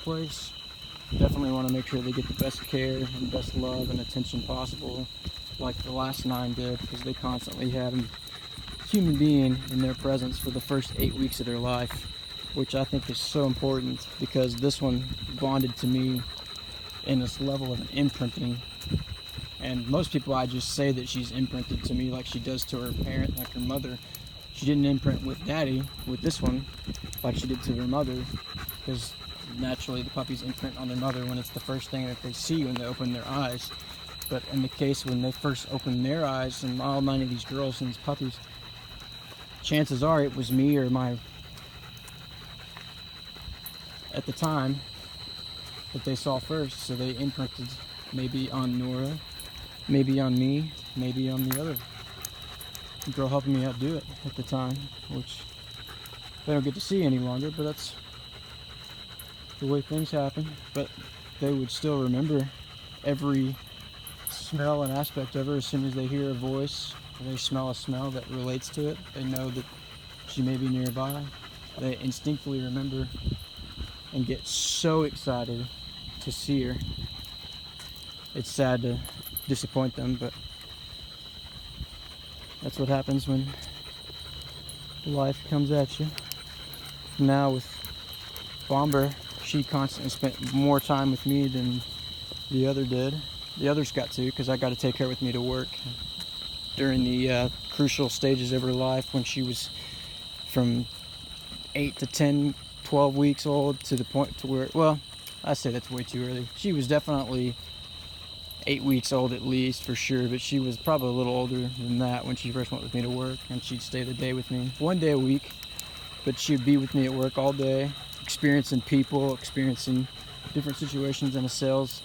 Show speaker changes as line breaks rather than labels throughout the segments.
place. Definitely want to make sure they get the best care and best love and attention possible, like the last 9 did, because they constantly had a human being in their presence for the first 8 weeks of their life, which I think is so important, because this one bonded to me in this level of imprinting. And most people, I just say that she's imprinted to me like she does to her parent, like her mother. She didn't imprint with daddy, with this one, like she did to her mother, because naturally the puppies imprint on their mother when it's the first thing that they see when they open their eyes. But in the case when they first open their eyes, and all 9 of these girls and these puppies, chances are it was me or my, at the time, that they saw first. So they imprinted maybe on Nora, maybe on me, maybe on the other girl helping me out do it at the time, which they don't get to see any longer, but that's the way things happen. But they would still remember every smell and aspect of her. As soon as they hear a voice or they smell a smell that relates to it, they know that she may be nearby. They instinctively remember and get so excited to see her. It's sad to disappoint them, but that's what happens when life comes at you. Now with Bomber, she constantly spent more time with me than the other did. The others got to, because I got to take her with me to work during the crucial stages of her life, when she was from 8 to 10, 12 weeks old, to the point to where, well, I say that's way too early. She was definitely 8 weeks old at least, for sure, but she was probably a little older than that when she first went with me to work, and she'd stay the day with me, 1 day a week, but she'd be with me at work all day, experiencing people, experiencing different situations in a sales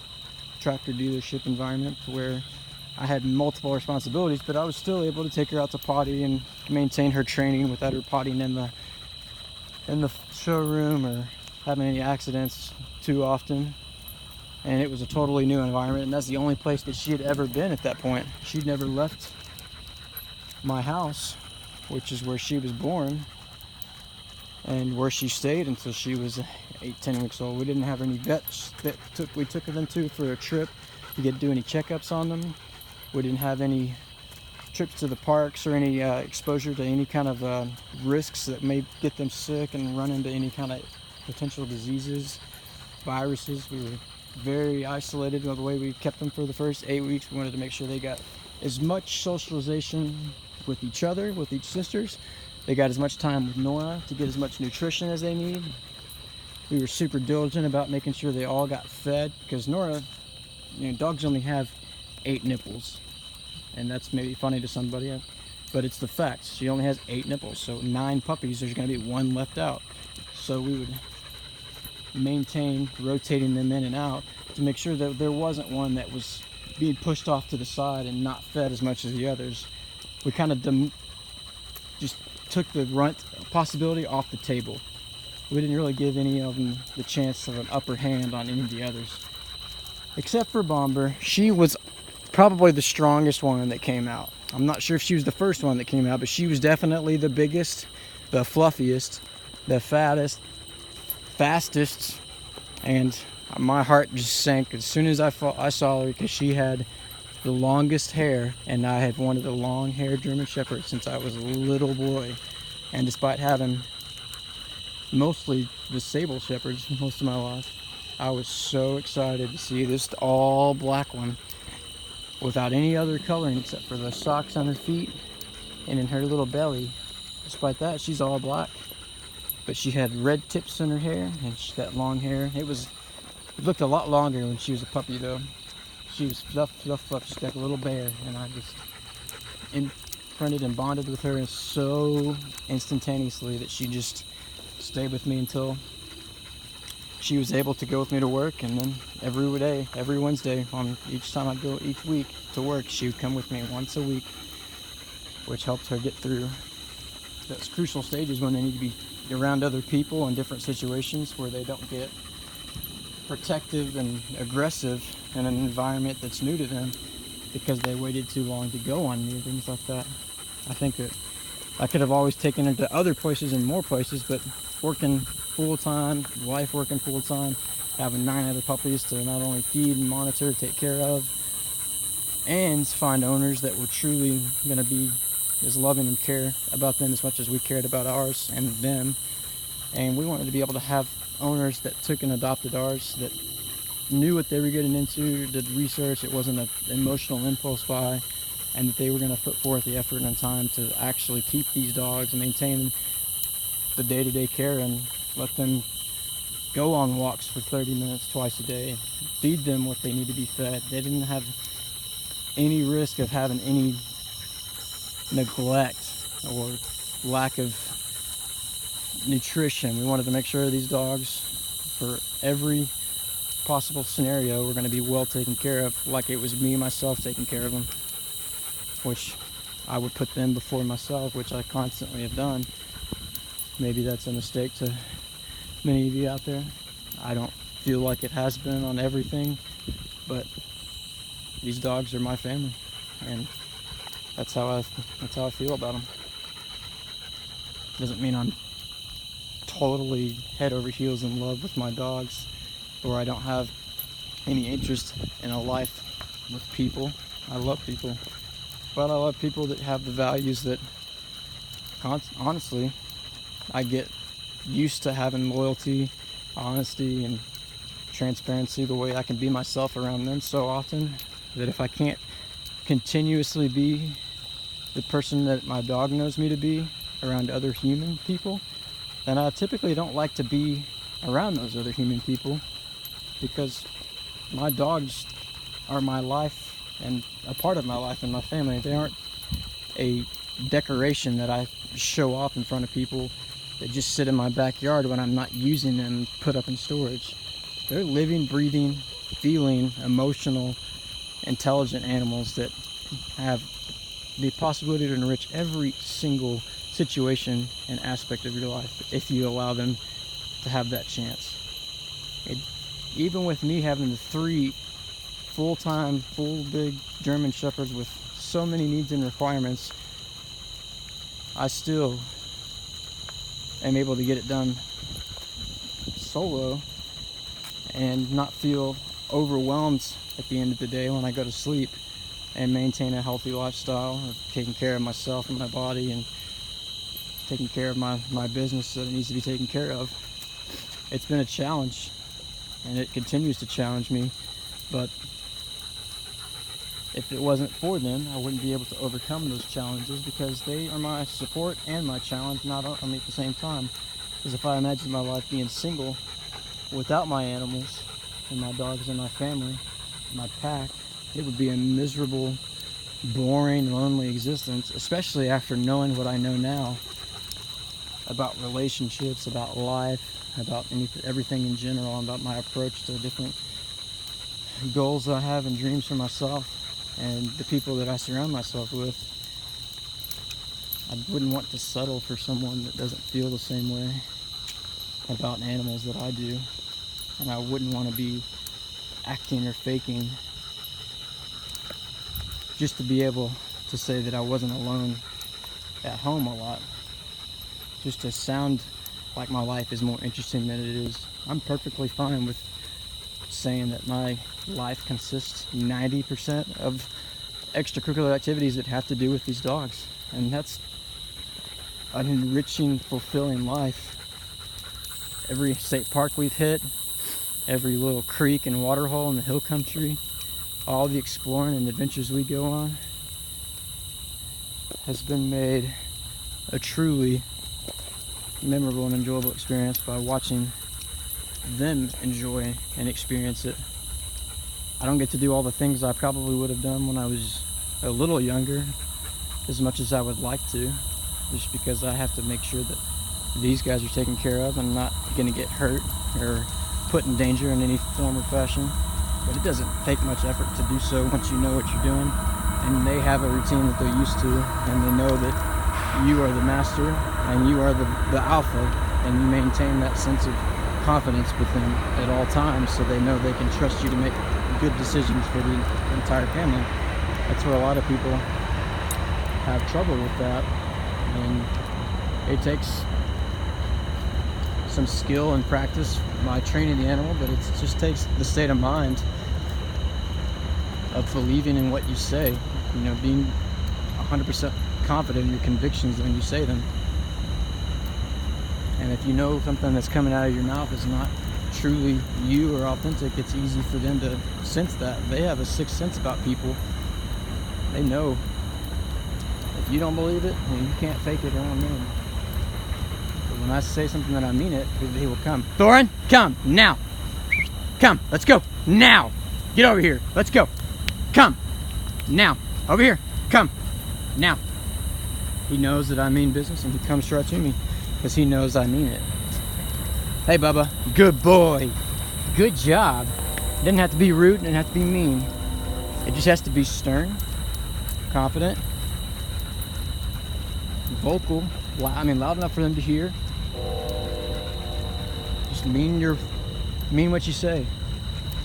tractor dealership environment, where I had multiple responsibilities, but I was still able to take her out to potty and maintain her training without her pottying in the showroom or having any accidents too often. And it was a totally new environment, and that's the only place that she had ever been at that point. She'd never left my house, which is where she was born and where she stayed until she was 8-10 weeks old. We didn't have any vets that we took them to for a trip to do any checkups on them. We didn't have any trips to the parks or any exposure to any kind of risks that may get them sick and run into any kind of potential diseases, viruses. We were very isolated with the way we kept them for the first 8 weeks. We wanted to make sure they got as much socialization with each other, with each sisters. They got as much time with Nora to get as much nutrition as they need. We were super diligent about making sure they all got fed, because Nora, dogs only have 8 nipples, and that's maybe funny to somebody, but it's the facts. She only has 8 nipples, so 9 puppies, there's going to be 1 left out. So we would maintain rotating them in and out to make sure that there wasn't one that was being pushed off to the side and not fed as much as the others. We kind of just took the runt possibility off the table. We didn't really give any of them the chance of an upper hand on any of the others, except for Bomber. She was probably the strongest one that came out. I'm not sure if she was the first one that came out, but she was definitely the biggest, the fluffiest, the fattest, fastest, and my heart just sank as soon as I saw her, because she had the longest hair, and I had wanted a long-haired German Shepherd since I was a little boy. And despite having mostly the sable shepherds most of my life, I was so excited to see this all black one without any other coloring except for the socks on her feet and in her little belly. Despite that, she's all black, but she had red tips in her hair, and that long hair. It looked a lot longer when she was a puppy, though. She was fluff, just like a little bear, and I just imprinted and bonded with her so instantaneously that she just stayed with me until she was able to go with me to work. And then every day, every Wednesday, each time I'd go each week to work, she would come with me once a week, which helped her get through those crucial stages when they need to be around other people in different situations where they don't get protective and aggressive in an environment that's new to them because they waited too long to go on me, things like that. I think that I could have always taken her to other places and more places, but working full-time, wife working full-time, having 9 other puppies to not only feed and monitor, take care of, and find owners that were truly going to be as loving and care about them as much as we cared about ours and them. And we wanted to be able to have owners that took and adopted ours, that knew what they were getting into, did research, it wasn't an emotional impulse buy, and that they were going to put forth the effort and time to actually keep these dogs and maintain the day-to-day care and let them go on walks for 30 minutes twice a day, feed them what they need to be fed. They didn't have any risk of having any neglect or lack of nutrition. We wanted to make sure these dogs, for every possible scenario, were going to be well taken care of, like it was me myself taking care of them, which I would put them before myself, which I constantly have done. Maybe that's a mistake to many of you out there. I don't feel like it has been on everything, but these dogs are my family, and that's how I feel about them. Doesn't mean I'm totally head over heels in love with my dogs, or I don't have any interest in a life with people. I love people, but I love people that have the values that, honestly, I get used to having loyalty, honesty, and transparency the way I can be myself around them so often that if I can't continuously be the person that my dog knows me to be around other human people, then I typically don't like to be around those other human people, because my dogs are my life and a part of my life and my family. They aren't a decoration that I show off in front of people that just sit in my backyard when I'm not using them and put up in storage. They're living, breathing, feeling, emotional, intelligent animals that have the possibility to enrich every single situation and aspect of your life if you allow them to have that chance. Even with me having the 3 full-time, full big German Shepherds with so many needs and requirements, I still am able to get it done solo and not feel overwhelmed at the end of the day when I go to sleep, and maintain a healthy lifestyle of taking care of myself and my body and taking care of my business that it needs to be taken care of. It's been a challenge, and it continues to challenge me, but if it wasn't for them, I wouldn't be able to overcome those challenges, because they are my support and my challenge, not only at the same time. Because if I imagine my life being single without my animals and my dogs and my family, my pack, it would be a miserable, boring, lonely existence, especially after knowing what I know now about relationships, about life, about everything in general, about my approach to different goals that I have and dreams for myself and the people that I surround myself with. I wouldn't want to settle for someone that doesn't feel the same way about animals that I do, and I wouldn't want to be acting or faking just to be able to say that I wasn't alone at home a lot, just to sound like my life is more interesting than it is. I'm perfectly fine with saying that my life consists 90% of extracurricular activities that have to do with these dogs, and that's an enriching, fulfilling life. Every state park we've hit, every little creek and water hole in the hill country, all the exploring and adventures we go on has been made a truly memorable and enjoyable experience by watching them enjoy and experience it. I don't get to do all the things I probably would have done when I was a little younger as much as I would like to, just because I have to make sure that these guys are taken care of and not going to get hurt or put in danger in any form or fashion. But it doesn't take much effort to do so once you know what you're doing, and they have a routine that they're used to, and they know that you are the master and you are the alpha, and you maintain that sense of confidence with them at all times, so they know they can trust you to make good decisions for the entire family. That's where a lot of people have trouble with that, and it takes some skill and practice by training the animal, but it just takes the state of mind of believing in what you say, you know, being 100% confident in your convictions when you say them. And if you know something that's coming out of your mouth is not truly you or authentic, it's easy for them to sense that. They have a sixth sense about people. They know. If you don't believe it, then you can't fake it on them. But when I say something that I mean it, they will come. Thorin, come now. Come, let's go now. Get over here. Let's go. Come now. Over here. Come now. He knows that I mean business, and he comes right to me because he knows I mean it. Hey, Bubba. Good boy. Good job. It doesn't have to be rude, it doesn't have to be mean. It just has to be stern, confident, vocal, loud enough for them to hear. Just mean what you say.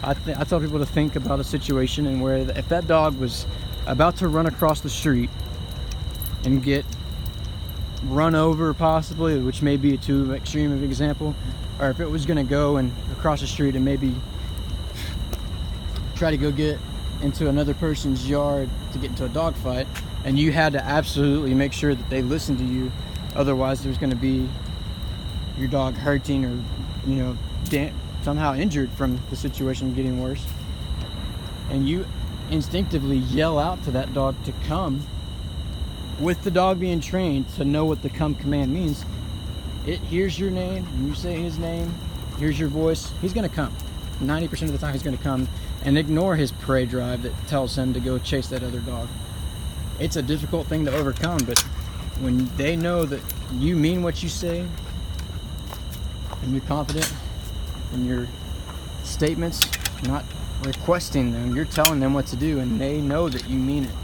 I tell people to think about a situation and where if that dog was about to run across the street and get run over possibly, which may be too extreme of an example, or if it was going to go and across the street and maybe try to go get into another person's yard to get into a dog fight, and you had to absolutely make sure that they listened to you, otherwise there's going to be your dog hurting or, you know, somehow injured from the situation getting worse, and you instinctively yell out to that dog to come, with the dog being trained to know what the come command means, it hears your name, and you say his name, hears your voice, he's going to come. 90% of the time he's going to come, and ignore his prey drive that tells him to go chase that other dog. It's a difficult thing to overcome, but when they know that you mean what you say, and you're confident in your statements, not requesting them, you're telling them what to do, and they know that you mean it,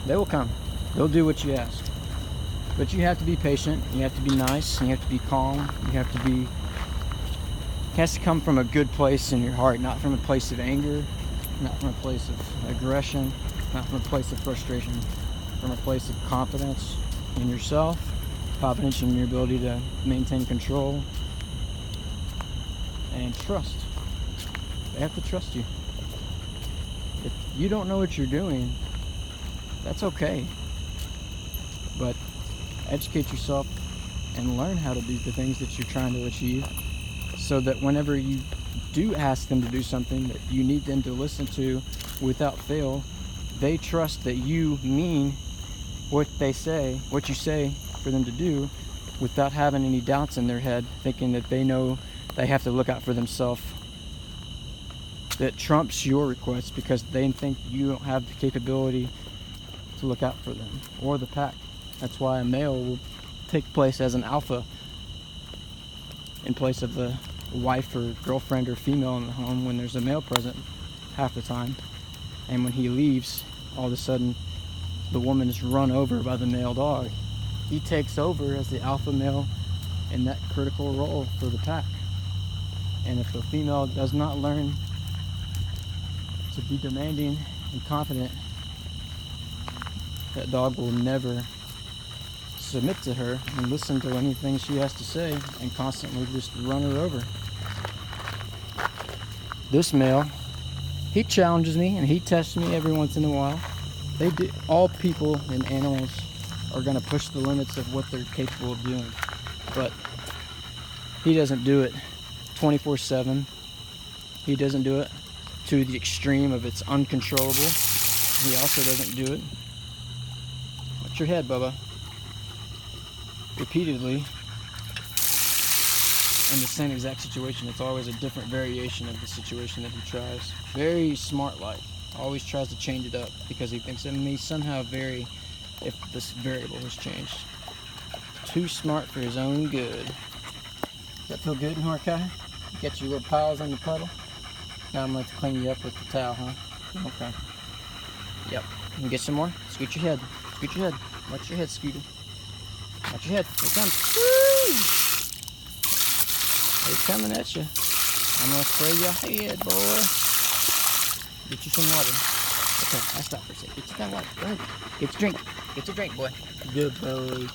they will come. They'll do what you ask. But you have to be patient, you have to be nice, and you have to be calm, you have to be, it has to come from a good place in your heart, not from a place of anger, not from a place of aggression, not from a place of frustration, from a place of confidence in yourself, confidence in your ability to maintain control, and trust. They have to trust you. If you don't know what you're doing, that's okay. But educate yourself and learn how to do the things that you're trying to achieve, so that whenever you do ask them to do something that you need them to listen to without fail, they trust that you mean what they say, what you say for them to do, without having any doubts in their head, thinking that they know they have to look out for themselves. That trumps your request because they think you don't have the capability to look out for them or the pack. That's why a male will take place as an alpha in place of the wife or girlfriend or female in the home when there's a male present half the time. And when he leaves, all of a sudden the woman is run over by the male dog. He takes over as the alpha male in that critical role for the pack. And if the female does not learn to be demanding and confident, that dog will never submit to her and listen to anything she has to say, and constantly just run her over. This male, he challenges me and he tests me every once in a while. They do. All people and animals are going to push the limits of what they're capable of doing, but he doesn't do it 24/7. He doesn't do it to the extreme of it's uncontrollable. He also doesn't do it, watch your head, Bubba, repeatedly in the same exact situation. It's always a different variation of the situation that he tries. Very smart like. Always tries to change it up because he thinks it may somehow vary if this variable has changed. Too smart for his own good. Does that feel good, Mordecai? You got your little piles on your puddle? Now I'm going to clean you up with the towel, huh? Okay. Yep. You can get some more? Scoot your head. Scoot your head. Watch your head, Scooter. Watch your head. Here it comes. Woo! It's coming at you. I'm going to spray your head, boy. Get you some water. Okay, I stop for a second. Get you some water. Go ahead. Get your drink. Get your drink, boy. Good boy.